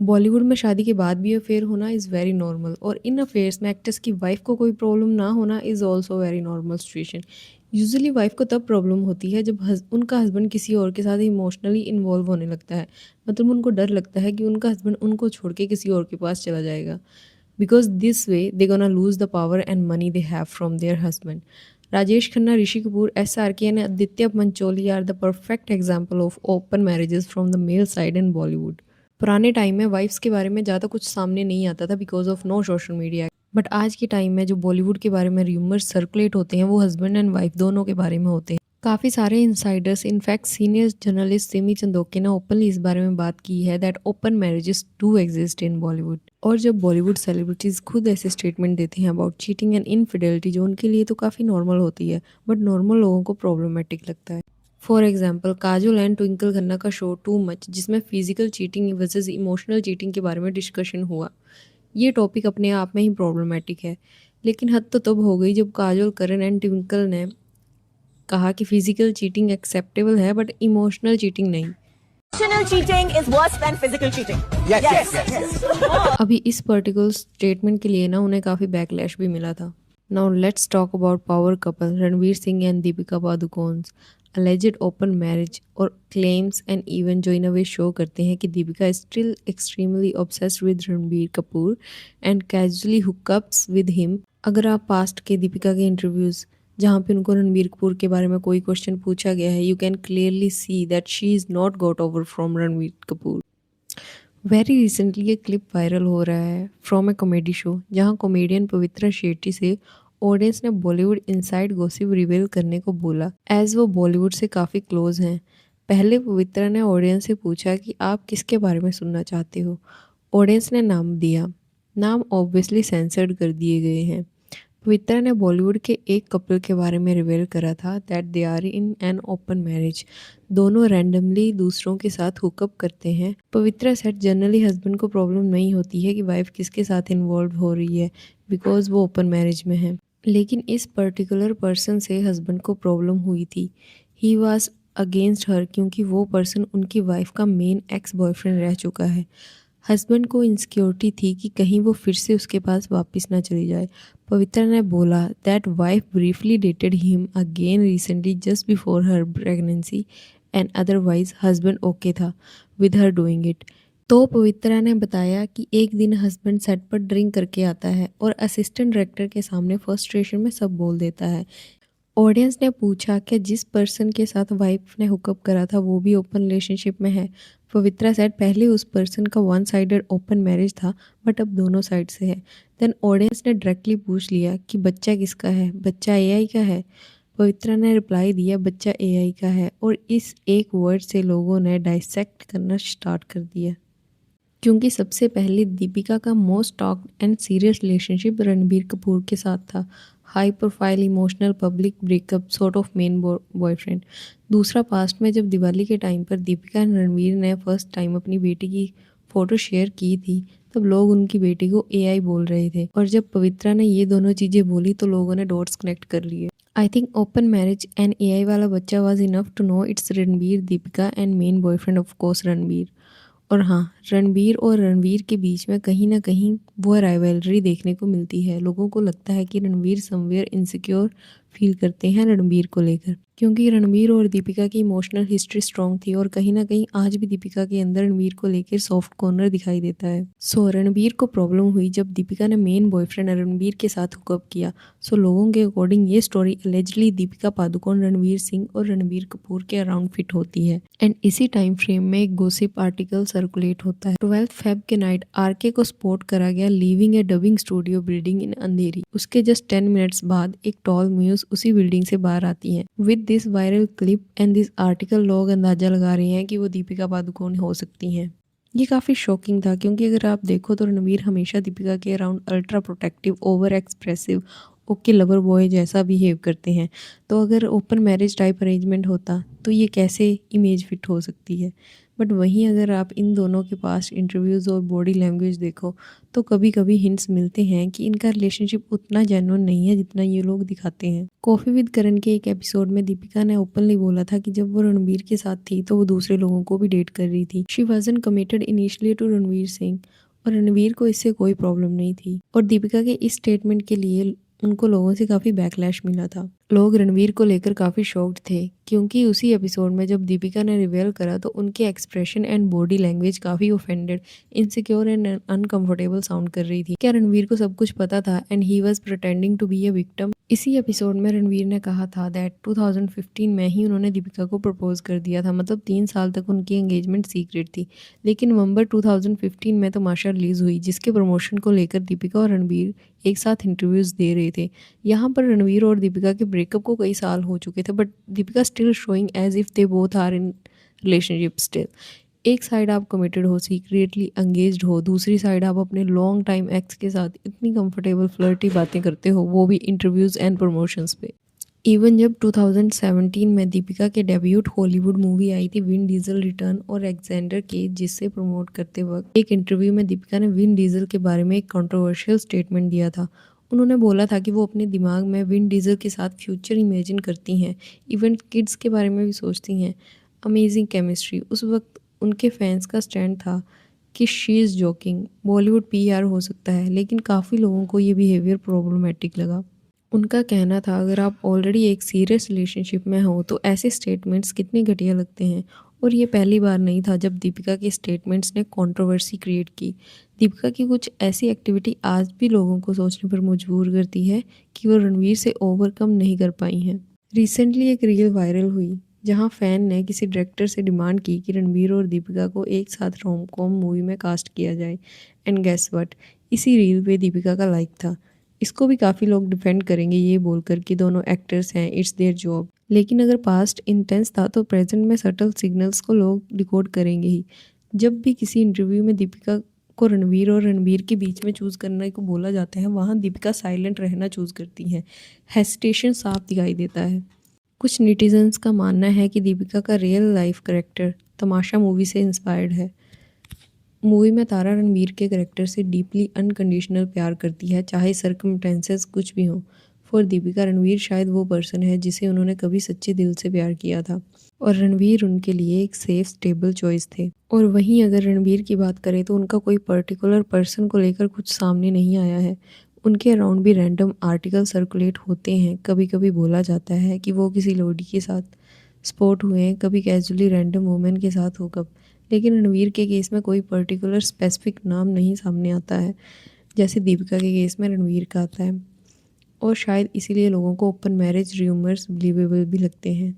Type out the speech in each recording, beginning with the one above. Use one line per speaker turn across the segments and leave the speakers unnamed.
बॉलीवुड में शादी के बाद भी अफेयर होना इज़ वेरी नॉर्मल और इन अफेयर्स में एक्ट्रेस की वाइफ को कोई प्रॉब्लम ना होना is also very normal situation. Usually wife को तब प्रॉब्लम होती है जब उनका हस्बैंड किसी और के साथ इमोशनली इन्वॉल्व होने लगता है। मतलब उनको डर लगता है कि उनका हस्बैंड उनको छोड़ के किसी और के पास चला जाएगा, because this way they gonna lose the power and money they have from their husband. Rajesh Khanna, Rishi Kapoor, SRK and Aditya Pancholi are the perfect example of open marriages from the male side in Bollywood. पुराने टाइम में वाइफ्स के बारे में ज़्यादा कुछ सामने नहीं आता था because of no social media. But आज के टाइम में जो बॉलीवुड के बारे में र्यूमर्स सर्कुलेट होते हैं वो हस्बैंड एंड वाइफ दोनों के बारे में होते हैं। काफ़ी सारे insiders, in fact senior journalist Simi Chandoke ने ओपनली इस बारे में बात की है that open marriages do exist in Bollywood. और जब बॉलीवुड सेलिब्रिटीज़ खुद ऐसे स्टेटमेंट देते हैं अबाउट चीटिंग एंड इनफिडेलिटी जो उनके लिए तो काफ़ी नॉर्मल होती है बट नॉर्मल लोगों को प्रॉब्लमेटिक लगता है। For example Kajol and Twinkle Khanna का शो टू मच, जिसमें physical cheating versus emotional cheating के बारे में डिस्कशन हुआ। ये टॉपिक अपने आप में ही प्रॉब्लमेटिक है, लेकिन हद तो तब हो गई जब काजोल, करण एंड ट्विंकल ने कहा कि फिजिकल चीटिंग एक्सेप्टेबल है बट इमोशनल चीटिंग नहीं।
Emotional cheating is worse than physical cheating. Yes.
अभी इस पर्टिकुलर स्टेटमेंट के लिए ना उन्हें काफ़ी बैकलैश भी मिला था। Now let's talk about power couple Ranveer Singh and Deepika Padukone's alleged open marriage और क्लेम्स एंड इवन जो इन अ वे शो करते हैं कि Deepika is still extremely obsessed with Ranbir Kapoor and casually hookups with him. अगर आप पास्ट के दीपिका के इंटरव्यूज़ जहाँ पे उनको रणबीर कपूर के बारे में कोई क्वेश्चन पूछा गया है, you can clearly see that she is not got over from Ranbir Kapoor. Very recently ये क्लिप वायरल हो रहा है फ्रॉम ए कॉमेडी शो जहाँ कॉमेडियन पवित्रा शेट्टी से ऑडियंस ने बॉलीवुड इनसाइड गॉसिप रिवील करने को बोला, एज वो बॉलीवुड से काफ़ी क्लोज हैं। पहले पवित्रा ने ऑडियंस से पूछा कि आप किसके बारे में सुनना चाहते हो। ऑडियंस ने नाम दिया। नाम ऑब्वियसली सेंसर्ड कर दिए गए हैं। पवित्रा ने बॉलीवुड के एक कपल के बारे में रिवील करा था that they are in an open marriage. दोनों रैंडमली दूसरों के साथ हुकअप करते हैं। पवित्रा सेट जनरली हस्बैंड को प्रॉब्लम नहीं होती है कि वाइफ किसके साथ इन्वॉल्व हो रही है बिकॉज वो ओपन मैरिज में है, लेकिन इस पर्टिकुलर पर्सन से हस्बैंड को प्रॉब्लम हुई थी। ही वॉज अगेंस्ट हर क्योंकि वो पर्सन उनकी वाइफ का मेन एक्स बॉयफ्रेंड रह चुका है। हस्बैंड को इनसिक्योरिटी थी कि कहीं वो फिर से उसके पास वापस ना चली जाए। पवित्रा ने बोला that wife briefly dated him again recently just before her pregnancy and otherwise husband okay था विद हर डूइंग इट। तो पवित्रा ने बताया कि एक दिन हस्बैंड सेट पर ड्रिंक करके आता है और असिस्टेंट डायरेक्टर के सामने फ्रस्ट्रेशन में सब बोल देता है। ऑडियंस ने पूछा कि जिस पर्सन के साथ वाइफ ने हुकअप करा था वो भी ओपन रिलेशनशिप में है। पवित्रा सेट पहले उस पर्सन का वन साइडेड ओपन मैरिज था बट अब दोनों साइड से है। देन ऑडियंस ने डायरेक्टली पूछ लिया कि बच्चा किसका है, बच्चा एआई का है। पवित्रा ने रिप्लाई दिया बच्चा एआई का है और इस एक वर्ड से लोगों ने डाइसेक्ट करना स्टार्ट कर दिया, क्योंकि सबसे पहले दीपिका का most talked and serious relationship Ranbir Kapoor के साथ था। High profile, emotional, public breakup, sort of main boyfriend. दूसरा, पास्ट में जब दिवाली के टाइम पर दीपिका एंड रणबीर ने फर्स्ट टाइम अपनी बेटी की फ़ोटो शेयर की थी तब लोग उनकी बेटी को एआई बोल रहे थे और जब पवित्रा ने ये दोनों चीज़ें बोली तो लोगों ने डॉट्स कनेक्ट कर लिए। I think open marriage and AI वाला बच्चा was enough to know it's Ranbir, Deepika and main boyfriend of course Ranbir. और हाँ, रणबीर और रणवीर के बीच में कहीं ना कहीं वो राइवलरी देखने को मिलती है। लोगों को लगता है कि रणवीर समवेयर इनसिक्योर फील करते हैं रणबीर को लेकर, क्योंकि रणबीर और दीपिका की इमोशनल हिस्ट्री स्ट्रॉन्ग थी और कहीं ना कहीं आज भी दीपिका के अंदर रणबीर को लेकर सॉफ्ट कॉर्नर दिखाई देता है। सो रणबीर को प्रॉब्लम हुई जब दीपिका ने मेन बॉयफ्रेंड रणबीर के साथ हुकअप किया। सो लोगों के अकॉर्डिंग ये स्टोरी एलिजिडली दीपिका पादुकोण, रणवीर सिंह और रणबीर कपूर के अराउंड फिट होती है। एंड इसी टाइम फ्रेम में एक गॉसिप आर्टिकल सर्कुलेट होता है। 12th फेब के नाइट आरके को स्पॉट करा गया leaving a dubbing studio building in Andheri. उसके जस्ट 10 मिनट्स बाद एक टॉल म्यूज उसी बिल्डिंग से बाहर आती है। With this viral clip and this article लोग अंदाजा लगा रहे हैं कि वो दीपिका पादुकोण हो सकती हैं। ये काफ़ी शॉकिंग था क्योंकि अगर आप देखो तो रणवीर हमेशा दीपिका के around ultra protective, over expressive, okay lover boy जैसा बिहेव करते हैं। तो अगर ओपन मैरिज टाइप अरेंजमेंट होता तो ये कैसे इमेज फिट हो सकती है। बट वहीं अगर आप इन दोनों के पास्ट इंटरव्यूज़ और बॉडी लैंग्वेज देखो तो कभी कभी हिंट्स मिलते हैं कि इनका रिलेशनशिप उतना जेन्युइन नहीं है जितना ये लोग दिखाते हैं। कॉफ़ी विद करण के एक एपिसोड में दीपिका ने ओपनली बोला था कि जब वो रणवीर के साथ थी तो वो दूसरे लोगों को भी डेट कर रही थी। She wasn't committed initially to Ranveer Singh और रणवीर को इससे कोई प्रॉब्लम नहीं थी। और दीपिका के इस स्टेटमेंट के लिए उनको लोगों से काफ़ी बैकलैश मिला था। लोग रणवीर को लेकर काफ़ी शॉक्ड थे क्योंकि उसी एपिसोड में जब दीपिका ने रिवील करा तो उनके एक्सप्रेशन एंड बॉडी लैंग्वेज काफ़ी offended, insecure and uncomfortable sound कर रही थी। क्या रणवीर को सब कुछ पता था and he was pretending to be a victim? इसी एपिसोड में रणवीर ने कहा था दैट 2015 में ही उन्होंने दीपिका को प्रपोज कर दिया था, मतलब 3 साल तक उनकी एंगेजमेंट सीक्रेट थी। लेकिन नवंबर 2015 में तो माशा रिलीज हुई जिसके प्रमोशन को लेकर दीपिका और रणवीर एक साथ इंटरव्यूज़ दे रहे थे। यहाँ पर रणवीर और दीपिका के ब्रेकअप को कई साल हो चुके थे but Deepika still showing as if they both are in relationship still. एक साइड आप कमिटेड हो, सीक्रेटली एंगेज्ड हो, दूसरी साइड आप अपने लॉन्ग टाइम एक्स के साथ इतनी कंफर्टेबल फ्लर्टी बातें करते हो, वो भी इंटरव्यूज़ एंड प्रमोशंस पे। इवन जब 2017 में दीपिका के डेब्यूट हॉलीवुड मूवी आई थी विन डीजल रिटर्न और एलेक्जेंडर के, जिससे प्रमोट करते वक्त एक इंटरव्यू में दीपिका ने विन डीजल के बारे में एक कंट्रोवर्शियल स्टेटमेंट दिया था। उन्होंने बोला था कि वो अपने दिमाग में विन डीजल के साथ फ्यूचर इमेजिन करती हैं, इवन किड्स के बारे में भी सोचती हैं। Amazing chemistry. उस वक्त उनके फैंस का स्टैंड था कि she is joking, Bollywood PR हो सकता है, लेकिन काफ़ी लोगों को ये बिहेवियर प्रॉब्लमेटिक लगा। उनका कहना था अगर आप ऑलरेडी एक सीरियस रिलेशनशिप में हो तो ऐसे स्टेटमेंट्स कितने घटिया लगते हैं। और ये पहली बार नहीं था जब दीपिका के स्टेटमेंट्स ने कंट्रोवर्सी क्रिएट की। दीपिका की कुछ ऐसी एक्टिविटी आज भी लोगों को सोचने पर मजबूर करती है कि वो रणवीर से ओवरकम नहीं कर पाई हैं। रिसेंटली एक रील वायरल हुई जहां फैन ने किसी डायरेक्टर से डिमांड की कि रणवीर और दीपिका को एक साथ रोम कॉम मूवी में कास्ट किया जाए एंड गेस व्हाट, इसी रील पे दीपिका का लाइक था। इसको भी काफ़ी लोग डिफेंड करेंगे ये बोलकर कि दोनों एक्टर्स हैं, इट्स देयर जॉब। लेकिन अगर पास्ट इंटेंस था तो प्रेजेंट में सटल सिग्नल्स को लोग डिकोड करेंगे ही। जब भी किसी इंटरव्यू में दीपिका को रणवीर और रणबीर के बीच में चूज़ करने को बोला जाता है वहाँ दीपिका साइलेंट रहना चूज़ करती हैं। हेसिटेशन साफ दिखाई देता है। कुछ नेटिजन्स का मानना है कि दीपिका का रियल लाइफ करेक्टर तमाशा मूवी से इंस्पायर्ड है। मूवी में तारा रणवीर के करेक्टर से डीपली अनकंडीशनल प्यार करती है, चाहे सर्कमस्टेंसेस कुछ भी हों। फॉर दीपिका रणवीर शायद वो पर्सन है जिसे उन्होंने कभी सच्चे दिल से प्यार किया था और रणवीर उनके लिए एक सेफ स्टेबल चॉइस थे। और वहीं अगर रणवीर की बात करें तो उनका कोई पर्टिकुलर पर्सन को लेकर कुछ सामने नहीं आया है। उनके अराउंड भी रैंडम आर्टिकल सर्कुलेट होते हैं, कभी कभी बोला जाता है कि वो किसी लोडी के साथ स्पॉट हुए हैं, कभी कैजुअली रैंडम वुमेन के साथ हो कब। लेकिन रणवीर के केस में कोई पर्टिकुलर स्पेसिफिक नाम नहीं सामने आता है जैसे दीपिका के केस में रणवीर का आता है। और शायद इसीलिए लोगों को ओपन मैरिज र्यूमर्स बिलीवेबल भी लगते हैं।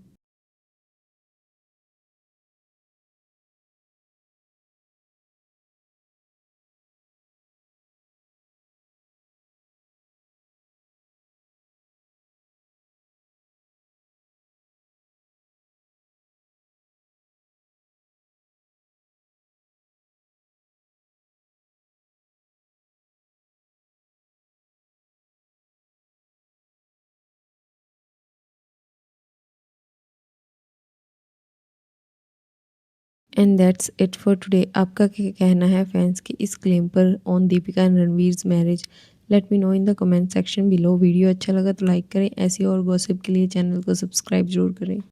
And that's it for today. आपका क्या कहना है फैंस के इस क्लेम पर on Deepika and Ranveer's marriage? Let me know in the comment section below. Video अच्छा लगा तो लाइक करें, ऐसी और गॉसिप के लिए चैनल को सब्सक्राइब जरूर करें।